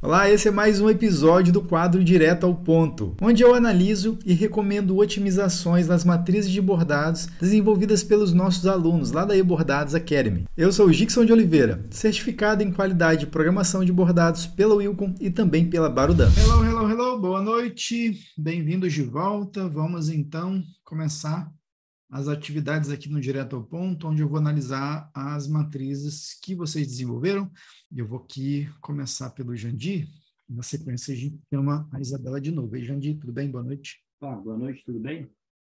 Olá, esse é mais um episódio do quadro Direto ao Ponto, onde eu analiso e recomendo otimizações nas matrizes de bordados desenvolvidas pelos nossos alunos lá da eBordados Academy. Eu sou o Gixson de Oliveira, certificado em qualidade de programação de bordados pela Wilcom e também pela Barudan. Hello, boa noite, bem-vindos de volta. Vamos então começar as atividades aqui no Direto ao Ponto, onde eu vou analisar as matrizes que vocês desenvolveram. Eu vou aqui começar pelo Jandir. Na sequência, a gente chama a Isabela de novo. Ei, Jandir, tudo bem? Boa noite. Boa noite, tudo bem?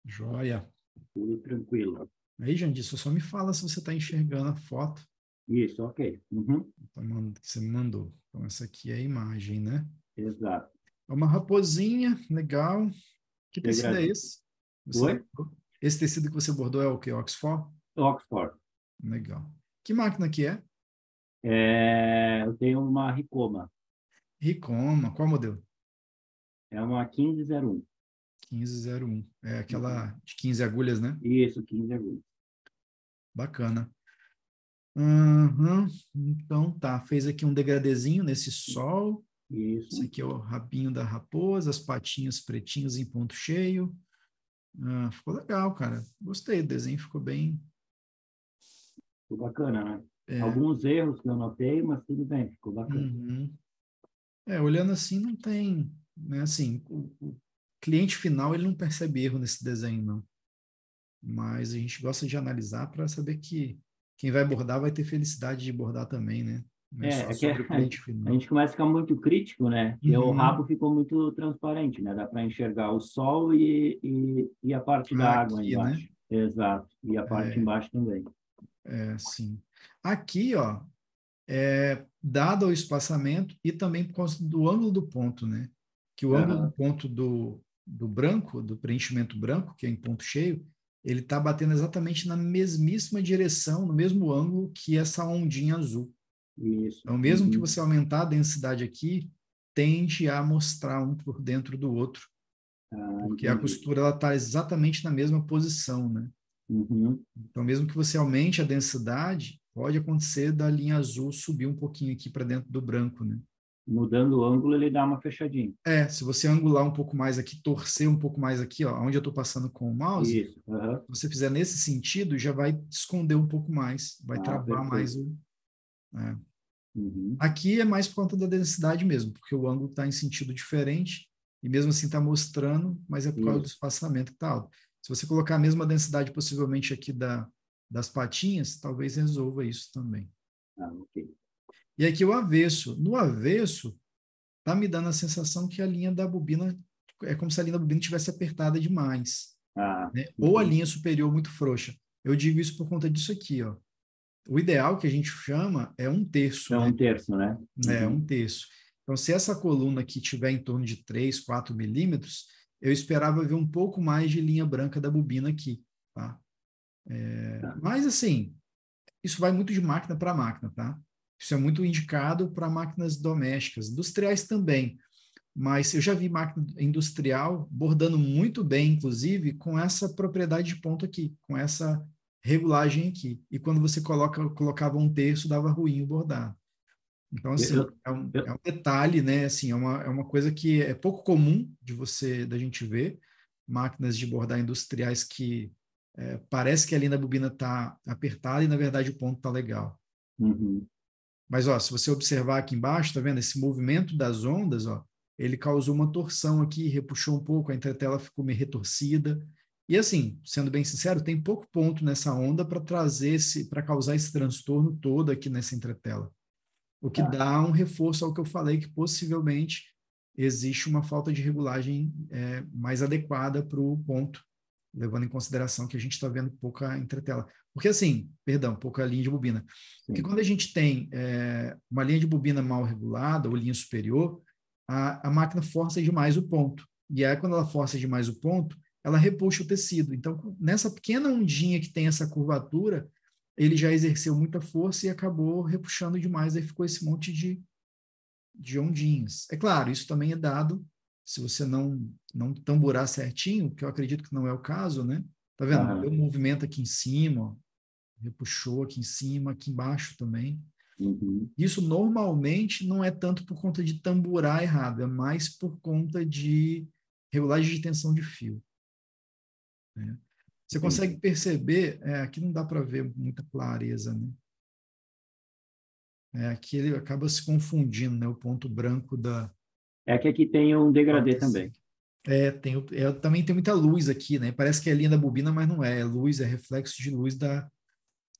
Joia. Tudo tranquilo. Aí, Jandir, só me fala se você está enxergando a foto. Isso, ok. Uhum. Que você me mandou. Então, essa aqui é a imagem, né? Exato. É uma raposinha, legal. Que tecido é Chega... esse? Oi? Esse tecido que você bordou é o quê? Oxford? Oxford. Legal. Que máquina que é? Eu tenho uma Ricoma. Ricoma. Qual modelo? É uma 1501. 1501. É aquela Uhum. de 15 agulhas, né? Isso, 1501. Bacana. Uhum. Então, tá. Fez aqui um degradezinho nesse sol. Esse Isso. aqui é o rabinho da raposa, as patinhas pretinhas em ponto cheio. Ficou legal, cara. Gostei do desenho, ficou bem. Ficou bacana, né? É, Alguns erros que eu notei, mas tudo bem, ficou bacana. uhum. Olhando assim, não tem, né? Assim, o cliente final ele não percebe erro nesse desenho, não. Mas a gente gosta de analisar para saber que quem vai bordar vai ter felicidade de bordar também, né? Não é só É que sobre o cliente a final. gente começa a ficar muito crítico, né? Que o Uhum. rabo ficou muito transparente, né? Dá para enxergar o sol e a parte da água Aqui, né? embaixo. Exato. E a parte É, embaixo também. sim. Aqui, ó, dado o espaçamento e também por causa do ângulo do ponto, né? Que o ângulo do Aham. ponto do branco, do preenchimento branco, que é em ponto cheio, ele está batendo exatamente na mesmíssima direção, no mesmo ângulo que essa ondinha azul. Isso. Então, mesmo que Uhum. você aumentar a densidade aqui, tende a mostrar um por dentro do outro, Ah, porque a entendi. costura está exatamente na mesma posição, né? Uhum. Então, mesmo que você aumente a densidade, pode acontecer da linha azul subir um pouquinho aqui para dentro do branco, né? Mudando o ângulo, ele dá uma fechadinha. Se você angular um pouco mais aqui, torcer um pouco mais aqui, ó, onde eu estou passando com o mouse, Isso. Aham. se você fizer nesse sentido, já vai esconder um pouco mais, vai Ah, travar mais perfeito. o. né? Uhum. Aqui é mais por conta da densidade mesmo, porque o ângulo está em sentido diferente e mesmo assim está mostrando, mas é por causa do Isso. espaçamento que está alto. Se você colocar a mesma densidade possivelmente aqui das patinhas, talvez resolva isso também. Ah, ok. E aqui o avesso. No avesso, tá me dando a sensação que a linha da bobina é como se a linha da bobina tivesse apertada demais, Ah, né? Ou a uhum. linha superior muito frouxa. Eu digo isso por conta disso aqui, ó. O ideal que a gente chama é um terço, É né? um terço, né? É um Uhum. terço. Então, se essa coluna aqui tiver em torno de 3, 4 milímetros, eu esperava ver um pouco mais de linha branca da bobina aqui, tá? Tá. Mas, assim, isso vai muito de máquina para máquina, tá? Isso é muito indicado para máquinas domésticas, industriais também. Mas eu já vi máquina industrial bordando muito bem, inclusive, com essa propriedade de ponto aqui, com essa regulagem aqui. E quando você colocava um terço, dava ruim o bordado. Então, Eu, assim, eu, é eu- um detalhe, né? Assim, é uma coisa que é pouco comum da gente ver máquinas de bordar industriais que parece que a linha da bobina está apertada e, na verdade, o ponto está legal. uhum. Mas, ó, se você observar aqui embaixo, tá vendo? Esse movimento das ondas, ó, ele causou uma torção aqui, repuxou um pouco, a entretela ficou meio retorcida. E assim, sendo bem sincero, tem pouco ponto nessa onda para para causar esse transtorno todo aqui nessa entretela. O que Tá. dá um reforço ao que eu falei, que possivelmente existe uma falta de regulagem mais adequada para o ponto, levando em consideração que a gente está vendo pouca entretela. Porque assim, perdão, pouca linha de bobina. Porque Sim. quando a gente tem uma linha de bobina mal regulada ou linha superior, a máquina força demais o ponto. E aí, quando ela força demais o ponto, ela repuxa o tecido. Então, nessa pequena ondinha que tem essa curvatura, ele já exerceu muita força e acabou repuxando demais, aí ficou esse monte de ondinhas. É claro, isso também é dado se você não tamburar certinho, que eu acredito que não é o caso, né? Tá vendo? Deu Aham. um movimento aqui em cima, ó, repuxou aqui em cima, aqui embaixo também. Uhum. Isso normalmente não é tanto por conta de tamburar errado, é mais por conta de regulagem de tensão de fio, né? Você consegue Entendi. perceber, aqui não dá para ver muita clareza, né? Aqui ele acaba se confundindo, né? O ponto branco da É que aqui tem um degradê alta também. seca. Também tem muita luz aqui, né? Parece que é a linha da bobina, mas não é. É luz, é reflexo de luz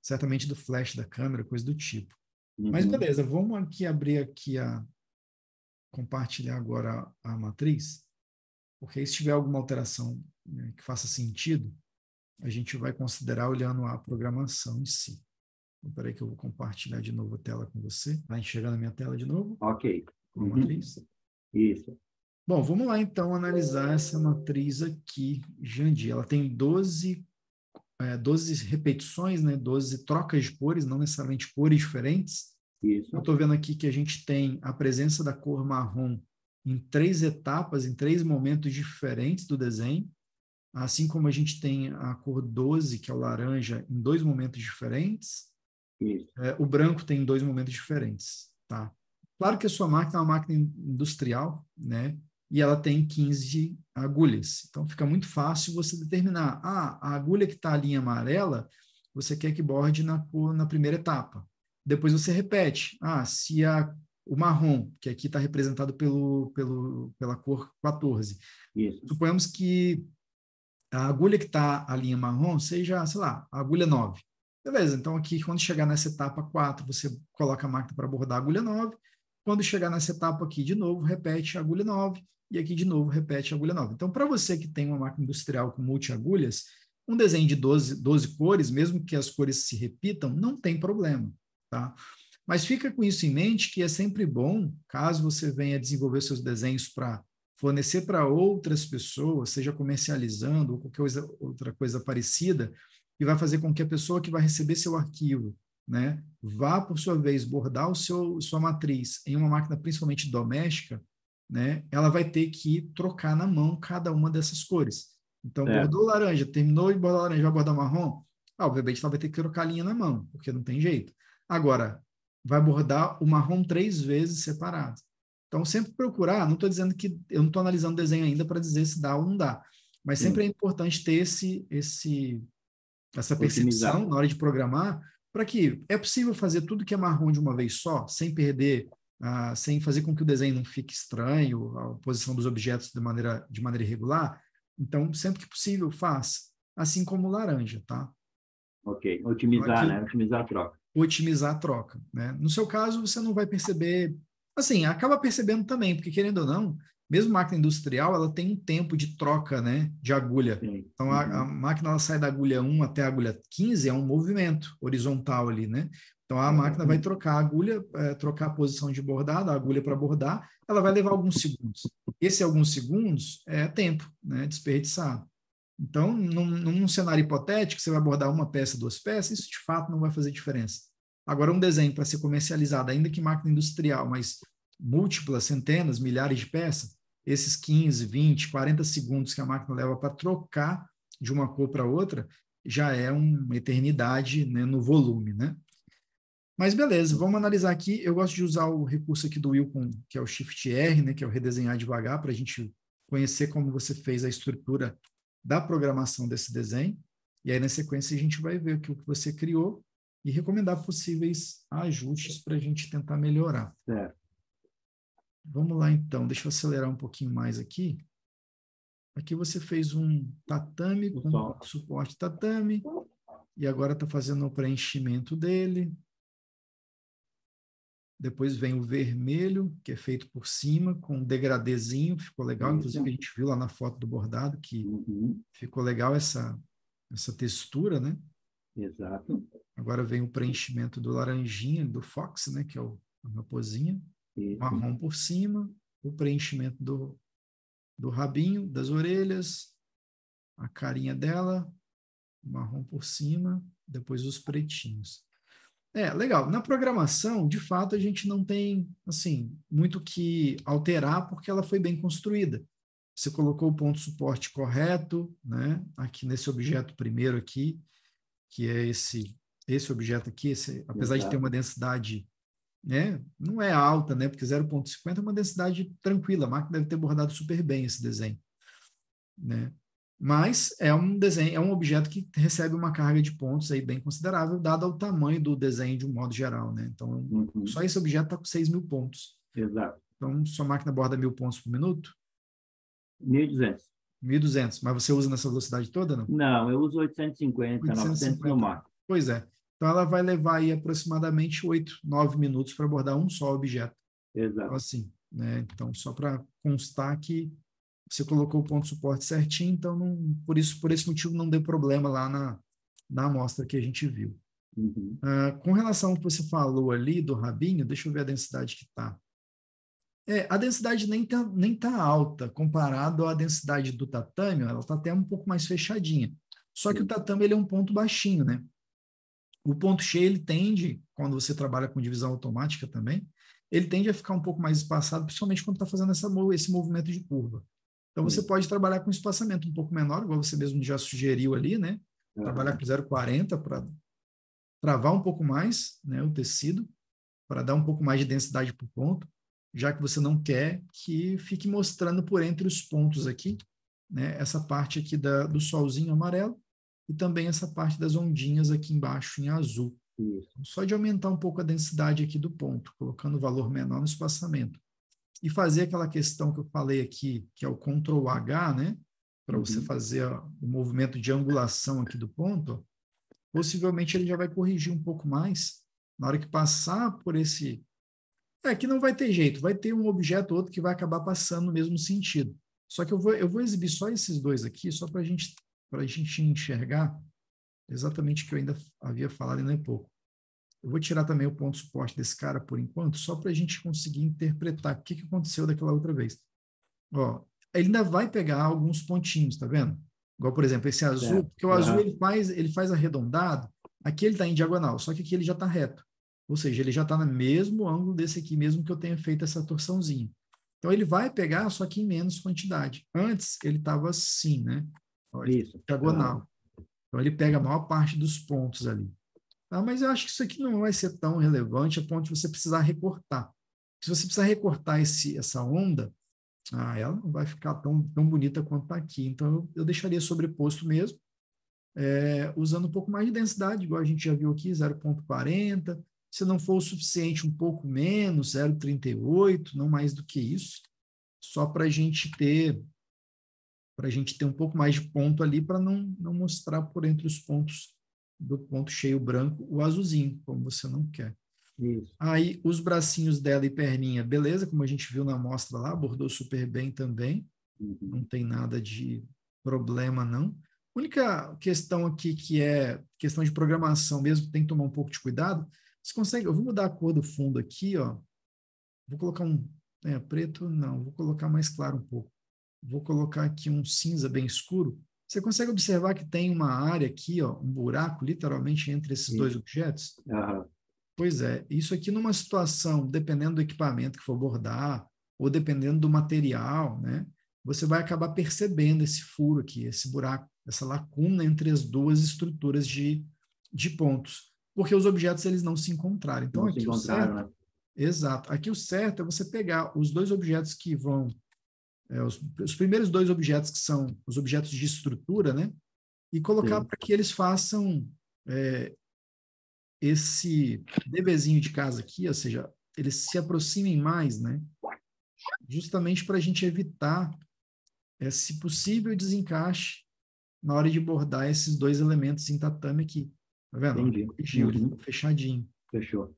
certamente do flash da câmera, coisa do tipo. Mas Uhum. beleza, vamos aqui abrir aqui compartilhar agora a matriz, porque aí se tiver alguma alteração, né, que faça sentido, a gente vai considerar olhando a programação em si. Então, peraí que eu vou compartilhar de novo a tela com você. Está enxergando a minha tela de novo? Ok. Com a Uhum. matriz? Isso. Bom, vamos lá então analisar essa matriz aqui, Jandir. Ela tem 12 repetições, né? 12 trocas de cores, não necessariamente cores diferentes. Eu Isso. estou vendo aqui que a gente tem a presença da cor marrom em 3 etapas, em 3 momentos diferentes do desenho, assim como a gente tem a cor 12, que é o laranja, em 2 momentos diferentes. Isso. O branco tem 2 momentos diferentes, tá? Claro que a sua máquina é uma máquina industrial, né? E ela tem 15 agulhas. Então fica muito fácil você determinar, a agulha que está ali em amarela, você quer que borde na primeira etapa. Depois você repete, se o marrom, que aqui está representado pela cor 14. Isso. Suponhamos que a agulha que está a linha marrom seja, sei lá, a agulha 9. Beleza, então aqui, quando chegar nessa etapa 4, você coloca a máquina para bordar a agulha 9. Quando chegar nessa etapa aqui de novo, repete a agulha 9. E aqui de novo, repete a agulha 9. Então, para você que tem uma máquina industrial com multi-agulhas, um desenho de 12 cores, mesmo que as cores se repitam, não tem problema, tá? Mas fica com isso em mente que é sempre bom, caso você venha desenvolver seus desenhos para fornecer para outras pessoas, seja comercializando ou qualquer outra coisa parecida, e vai fazer com que a pessoa que vai receber seu arquivo, né, vá, por sua vez, bordar sua matriz em uma máquina principalmente doméstica, né, ela vai ter que trocar na mão cada uma dessas cores. Então, Certo. bordou laranja, terminou de bordar laranja, vai bordar marrom? Obviamente, ela vai ter que trocar a linha na mão, porque não tem jeito. Agora, vai bordar o marrom 3 vezes separado. Então, sempre procurar, não estou dizendo que eu não estou analisando o desenho ainda para dizer se dá ou não dá, mas sempre é Sim. importante ter essa Otimizar. percepção na hora de programar, para que é possível fazer tudo que é marrom de uma vez só, sem perder, sem fazer com que o desenho não fique estranho, a posição dos objetos de maneira irregular. Então, sempre que possível, faça. Assim como o laranja, tá? Ok. Então, Otimizar, né? aqui Otimizar a troca. otimizar a troca, né? No seu caso, você não vai perceber, assim, acaba percebendo também, porque querendo ou não, mesmo máquina industrial, ela tem um tempo de troca, né, de agulha. Sim. Então, a Uhum. máquina ela sai da agulha 1 até a agulha 15, é um movimento horizontal ali, né? Então, a máquina vai Exatamente. trocar a agulha, trocar a posição de bordado, a agulha para bordar, ela vai levar alguns segundos. Esse alguns segundos é tempo, né, desperdiçado. Então, num cenário hipotético, você vai abordar uma peça, 2 peças, isso de fato não vai fazer diferença. Agora, um desenho para ser comercializado, ainda que máquina industrial, mas múltiplas, centenas, milhares de peças, esses 15, 20, 40 segundos que a máquina leva para trocar de uma cor para outra, já é uma eternidade, né, no volume, né? Mas beleza, vamos analisar aqui. Eu gosto de usar o recurso aqui do Wilcon, que é o Shift R, né, que é o redesenhar devagar, para a gente conhecer como você fez a estrutura da programação desse desenho. E aí, na sequência, a gente vai ver o que você criou e recomendar possíveis ajustes para a gente tentar melhorar. Certo. Vamos lá, então. Deixa eu acelerar um pouquinho mais aqui. Aqui você fez um tatame com suporte tatame e agora está fazendo o preenchimento dele. Depois vem o vermelho, que é feito por cima, com um degradêzinho, ficou legal. Isso. Inclusive, a gente viu lá na foto do bordado que Uhum. ficou legal essa textura, né? Exato. Agora vem o preenchimento do laranjinha, do Fox, né? Que é a raposinha. Isso. Marrom por cima, o preenchimento do rabinho, das orelhas, a carinha dela, marrom por cima, depois os pretinhos. Legal. Na programação, de fato, a gente não tem, assim, muito que alterar porque ela foi bem construída. Você colocou o ponto suporte correto, né? Aqui nesse objeto primeiro aqui, que é esse objeto aqui, apesar de ter uma Exato. densidade né? Não é alta, né? Porque 0,50 é uma densidade tranquila, a máquina deve ter bordado super bem esse desenho, né? Mas é um desenho, é um objeto que recebe uma carga de pontos aí bem considerável, dado o tamanho do desenho de um modo geral, né? Então, Uhum. só esse objeto está com 6.000 pontos. Exato. Então, sua máquina borda 1.000 pontos por minuto, 1.200. 1.200, mas você usa nessa velocidade toda, não? Não, eu uso 850, 900 no 850. máximo. Pois é. Então, ela vai levar aí aproximadamente 8, 9 minutos para abordar um só objeto. Então, Exato. assim, né? Então, só para constar que você colocou o ponto de suporte certinho, então, não, por esse motivo, não deu problema lá na amostra que a gente viu. Uhum. Com relação ao que você falou ali do rabinho, deixa eu ver a densidade que está. A densidade nem tá alta comparado à densidade do tatame, ela está até um pouco mais fechadinha. Só que o Sim. tatame ele é um ponto baixinho, né? O ponto cheio, ele tende, quando você trabalha com divisão automática também, ele tende a ficar um pouco mais espaçado, principalmente quando está fazendo esse movimento de curva. Então, você Sim. pode trabalhar com espaçamento um pouco menor, igual você mesmo já sugeriu ali, né? Trabalhar Aham. com 0,40 para travar um pouco mais, né, o tecido, para dar um pouco mais de densidade por ponto, já que você não quer que fique mostrando por entre os pontos aqui, né, essa parte aqui do solzinho amarelo e também essa parte das ondinhas aqui embaixo em azul. Isso. Só de aumentar um pouco a densidade aqui do ponto, colocando o valor menor no espaçamento. E fazer aquela questão que eu falei aqui, que é o Ctrl H, né, para você Uhum. fazer o movimento de angulação aqui do ponto, possivelmente ele já vai corrigir um pouco mais na hora que passar por esse. Que não vai ter jeito, vai ter um objeto ou outro que vai acabar passando no mesmo sentido. Só que eu vou exibir só esses dois aqui, só para a gente enxergar exatamente o que eu ainda havia falado ainda há pouco. Eu vou tirar também o ponto de suporte desse cara por enquanto, só para a gente conseguir interpretar o que aconteceu daquela outra vez. Ó, ele ainda vai pegar alguns pontinhos, tá vendo? Igual, por exemplo, esse azul, Certo. porque o azul Aham. ele faz arredondado, aqui ele está em diagonal, só que aqui ele já está reto. Ou seja, ele já está no mesmo ângulo desse aqui, mesmo que eu tenha feito essa torçãozinha. Então ele vai pegar, só que em menos quantidade. Antes ele estava assim, né? Ó, ele tá Isso. Aham. diagonal. Então ele pega a maior parte dos pontos ali. Mas eu acho que isso aqui não vai ser tão relevante a ponto de você precisar recortar. Se você precisar recortar essa onda, ela não vai ficar tão bonita quanto está aqui. Então, eu deixaria sobreposto mesmo, usando um pouco mais de densidade, igual a gente já viu aqui, 0,40. Se não for o suficiente, um pouco menos, 0,38, não mais do que isso, só para a gente ter um pouco mais de ponto ali, para não mostrar por entre os pontos do ponto cheio branco o azulzinho, como você não quer. Isso. Aí, os bracinhos dela e perninha, beleza, como a gente viu na amostra lá, bordou super bem também, não Uhum. tem nada de problema, não. A única questão aqui que é questão de programação mesmo, tem que tomar um pouco de cuidado. Você consegue, eu vou mudar a cor do fundo aqui, ó. Vou colocar preto, não, vou colocar mais claro um pouco. Vou colocar aqui um cinza bem escuro. Você consegue observar que tem uma área aqui, ó, um buraco, literalmente, entre esses dois Isso. objetos? Aham. Pois é, isso aqui numa situação, dependendo do equipamento que for bordar, ou dependendo do material, né, você vai acabar percebendo esse furo aqui, esse buraco, essa lacuna entre as duas estruturas de pontos, porque os objetos eles não se encontraram. Então, Não se aqui o encontraram, certo, né? exato, aqui o certo é você pegar os dois objetos que vão, os primeiros dois objetos que são os objetos de estrutura, né, e colocar Sim. para que eles façam esse deverzinho de casa aqui, ou seja, eles se aproximem mais, né? Justamente para a gente evitar esse possível desencaixe na hora de bordar esses dois elementos em tatame aqui. Tá vendo? Ó, Entendi. corrigiu, ele ficou Uhum. fechadinho. Fechou.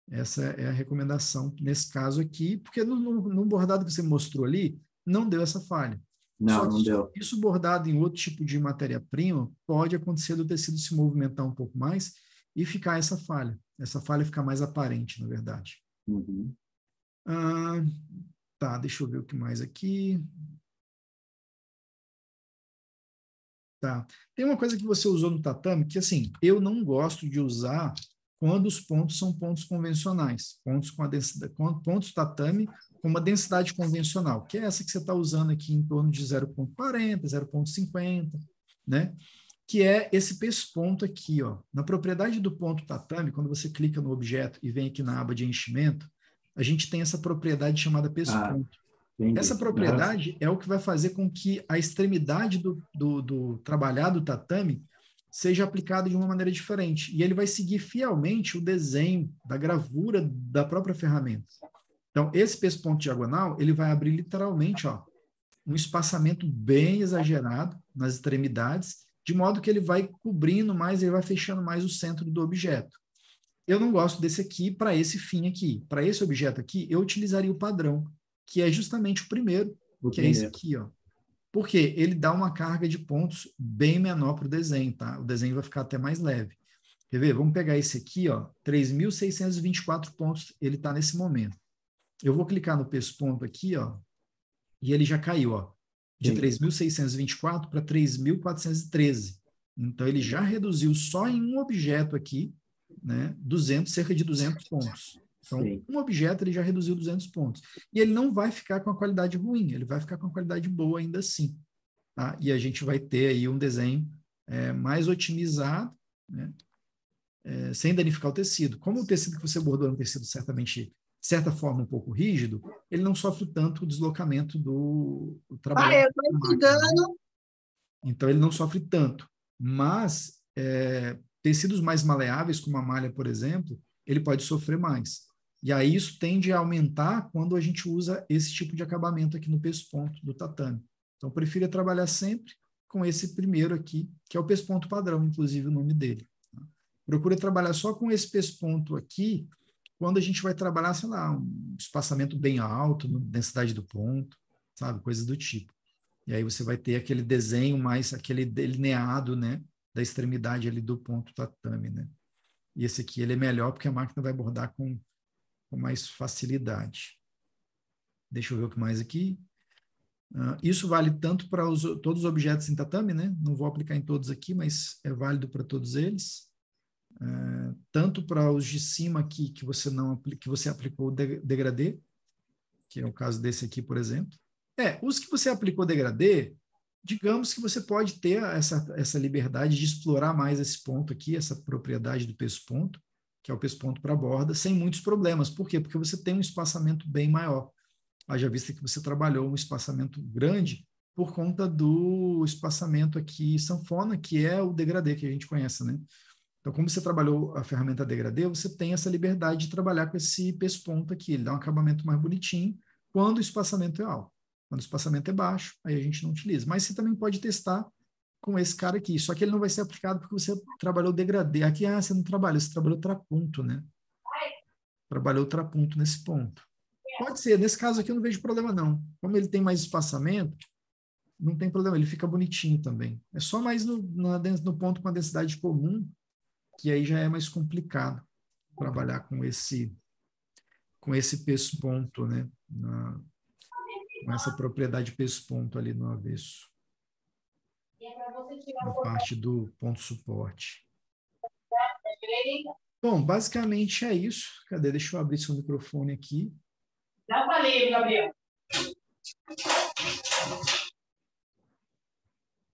Essa é a recomendação nesse caso aqui, porque no bordado que você mostrou ali, não deu essa falha. Só Não, que não deu. isso bordado em outro tipo de matéria-prima, pode acontecer do tecido se movimentar um pouco mais e ficar essa falha. Essa falha ficar mais aparente, na verdade. Uhum. Ah, tá, deixa eu ver o que mais aqui. Tá. Tem uma coisa que você usou no tatame que, assim, eu não gosto de usar quando os pontos são pontos convencionais, pontos com a densidade, pontos tatame com uma densidade convencional, que é essa que você está usando aqui em torno de 0,40, 0,50, né? que é esse pesponto aqui, ó. Na propriedade do ponto tatame, quando você clica no objeto e vem aqui na aba de enchimento, a gente tem essa propriedade chamada pesponto. Essa Entendi. propriedade é o que vai fazer com que a extremidade do trabalhado tatame seja aplicado de uma maneira diferente. E ele vai seguir fielmente o desenho da gravura da própria ferramenta. Então, esse pesponto diagonal, ele vai abrir literalmente, ó, um espaçamento bem exagerado nas extremidades, de modo que ele vai cobrindo mais, ele vai fechando mais o centro do objeto. Eu não gosto desse aqui para esse fim aqui. Para esse objeto aqui, eu utilizaria o padrão, que é justamente o primeiro, que é esse aqui, ó. Porque ele dá uma carga de pontos bem menor para o desenho, tá? O desenho vai ficar até mais leve. Quer ver? Vamos pegar esse aqui, ó, 3.624 pontos, ele está nesse momento. Eu vou clicar no pesponto aqui, ó, e ele já caiu, ó, de 3.624 para 3.413. Então, ele já reduziu só em um objeto aqui, né, cerca de 200 pontos. Então, um objeto ele já reduziu 200 pontos. E ele não vai ficar com a qualidade ruim, ele vai ficar com a qualidade boa ainda assim. Tá? E a gente vai ter aí um desenho mais otimizado, né, sem danificar o tecido. Como o tecido que você bordou é um tecido certamente, de certa forma, um pouco rígido, ele não sofre tanto o deslocamento do trabalho. Eu estou estudando. Então, ele não sofre tanto. Mas, tecidos mais maleáveis, como a malha, por exemplo, ele pode sofrer mais. E aí isso tende a aumentar quando a gente usa esse tipo de acabamento aqui no pesponto do tatame. Então, eu prefiro trabalhar sempre com esse primeiro aqui, que é o pesponto padrão, inclusive o nome dele. Procura trabalhar só com esse pesponto aqui, quando a gente vai trabalhar, sei lá, um espaçamento bem alto, densidade do ponto, sabe? Coisas do tipo. E aí você vai ter aquele desenho mais, aquele delineado, né? Da extremidade ali do ponto tatame, né? E esse aqui ele é melhor porque a máquina vai bordar com mais facilidade. Deixa eu ver o que mais aqui. Isso vale tanto para todos os objetos em tatame, né? Não vou aplicar em todos aqui, mas é válido para todos eles. Tanto para os de cima aqui que você aplicou o degradê, que é o caso desse aqui, por exemplo. Os que você aplicou degradê, digamos que você pode ter essa liberdade de explorar mais esse ponto aqui, essa propriedade do pesponto, que é o pesponto para a borda, sem muitos problemas. Por quê? Porque você tem um espaçamento bem maior. Haja vista que você trabalhou um espaçamento grande por conta do espaçamento aqui sanfona, que é o degradê que a gente conhece, né? Então, como você trabalhou a ferramenta degradê, você tem essa liberdade de trabalhar com esse pesponto aqui. Ele dá um acabamento mais bonitinho quando o espaçamento é alto. Quando o espaçamento é baixo, aí a gente não utiliza. Mas você também pode testar com esse cara aqui. Só que ele não vai ser aplicado porque você trabalhou degradê. Aqui, você não trabalha, você trabalhou trapunto, né? Trabalhou trapunto nesse ponto. Pode ser, nesse caso aqui eu não vejo problema não. Como ele tem mais espaçamento, não tem problema, ele fica bonitinho também. É só mais no ponto com a densidade comum, que aí já é mais complicado trabalhar com esse pesponto, né? Com essa propriedade pesponto ali no avesso. Na parte do ponto suporte. Bom, basicamente é isso. Cadê? Deixa eu abrir seu microfone aqui. Já falei, Gabriel.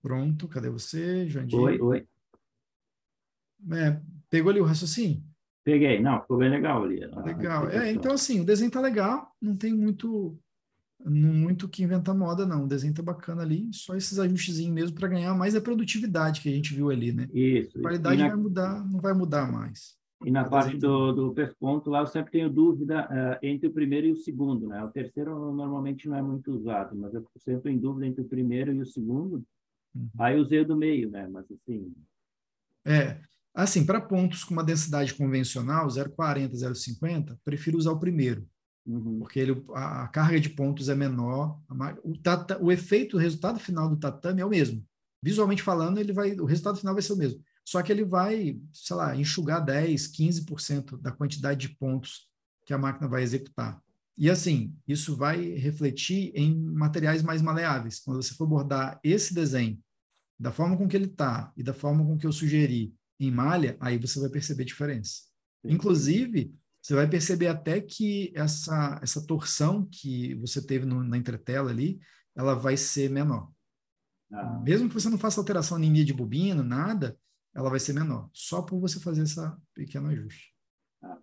Pronto, cadê você, Jandir? Oi. Pegou ali o raciocínio? Peguei. Não, ficou bem legal ali. Legal. Então, assim, o desenho tá legal, não tem muito o que inventar moda, não. O desenho tá bacana ali, só esses ajustezinhos mesmo para ganhar mais a produtividade que a gente viu ali, né? Isso. A qualidade vai mudar, não vai mudar mais. E na parte do pesponto, lá eu sempre tenho dúvida entre o primeiro e o segundo, né? O terceiro normalmente não é muito usado, mas eu sempre em dúvida entre o primeiro e o segundo. Aí eu usei o do meio, né? Mas assim... Assim, para pontos com uma densidade convencional, 0,40, 0,50, prefiro usar o primeiro. Porque a carga de pontos é menor, o efeito, o resultado final do tatame é o mesmo. Visualmente falando, o resultado final vai ser o mesmo. Só que ele vai, sei lá, enxugar 10, 15% da quantidade de pontos que a máquina vai executar. E assim, isso vai refletir em materiais mais maleáveis. Quando você for bordar esse desenho, da forma com que ele está e da forma com que eu sugeri em malha, aí você vai perceber diferença. Inclusive, você vai perceber até que essa torção que você teve na entretela ali, ela vai ser menor. Mesmo que você não faça alteração em linha de bobina, nada, ela vai ser menor. Só por você fazer esse pequeno ajuste.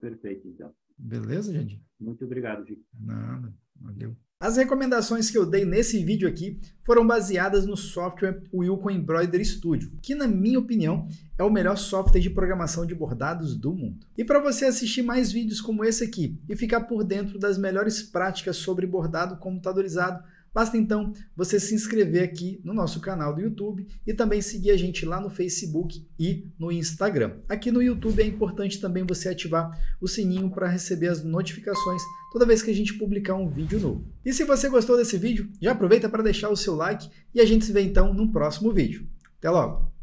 Perfeito, então. Beleza, gente? Muito obrigado, Chico. Nada, valeu. As recomendações que eu dei nesse vídeo aqui foram baseadas no software Wilcon Embroidery Studio, que na minha opinião é o melhor software de programação de bordados do mundo. E para você assistir mais vídeos como esse aqui e ficar por dentro das melhores práticas sobre bordado computadorizado, basta então você se inscrever aqui no nosso canal do YouTube e também seguir a gente lá no Facebook e no Instagram. Aqui no YouTube é importante também você ativar o sininho para receber as notificações toda vez que a gente publicar um vídeo novo. E se você gostou desse vídeo, já aproveita para deixar o seu like e a gente se vê então no próximo vídeo. Até logo!